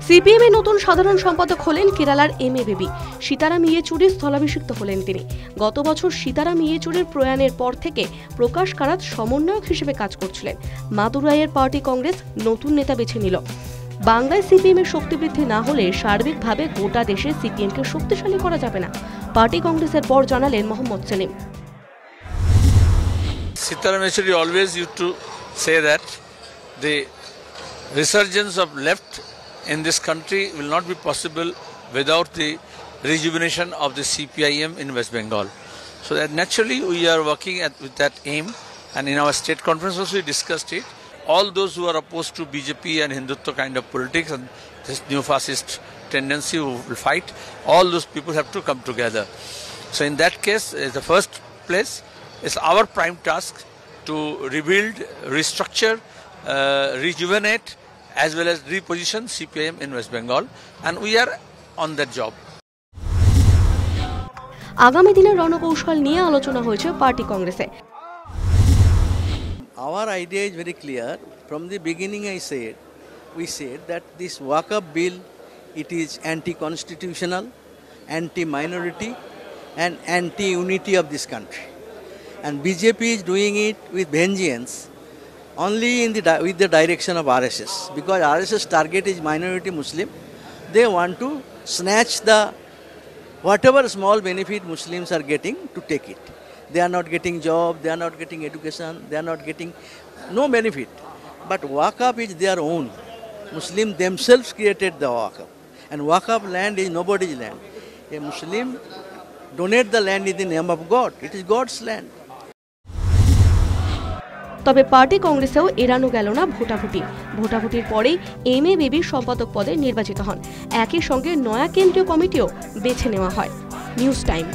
CPM এর নতুন সাধারণ সম্পাদক হলেন কেরালার এমএ বেবি। সীতারাম ইয়েচুরির স্থলাভিষিক্ত হলেন তিনি। গত বছর সীতারাম ইয়েচুরির প্রয়াণের পর থেকে প্রকাশ কারাত সমন্বয়ক হিসেবে কাজ করছিলেন। মাদুরাইয়ের পার্টি কংগ্রেস নতুন নেতা বেছে নিল। বাংলায় সিপিএম এর শক্তি বৃদ্ধি না হলে সার্বিকভাবে গোটা দেশে সিপিএম কে শক্তিশালী করা যাবে না, পার্টি কংগ্রেসের পর জানালেন Mohammad Selim. Sitaram Yechury always used to say that the resurgence of left in this country will not be possible without the rejuvenation of the CPIM in West Bengal. So that naturally we are working with that aim, and in our state conference also we discussed it. All those who are opposed to BJP and Hindutva kind of politics and this new fascist tendency who will fight, all those people have to come together. So in that case, the first place is our prime task to rebuild, restructure, rejuvenate as well as reposition CPIM in West Bengal, and we are on that job. আগামী দিনের রণকৌশল নিয়ে আলোচনা হয়েছে party কংগ্রেসে। Our idea is very clear. From the beginning we said that this Waqf bill, it is anti-constitutional, anti-minority and anti-unity of this country. And BJP is doing it with vengeance only with the direction of RSS, because RSS target is minority Muslim. They want to snatch whatever small benefit Muslims are getting to take it. They are not getting job, they are not getting education, they are not getting no benefit. But Waqf is their own. Muslims themselves created the Waqf, and Waqf land is nobody's land. A Muslim donate the land in the name of God. It is God's land. তবে party কংগ্রেসেও এড়ানো গেল না ভোটাভুটির পরেই MA baby সম্পাদক পদে নির্বাচিত হন। একই সঙ্গে নয়া কেন্দ্রীয় কমিটিও বেছে নেওয়া হয়। News time.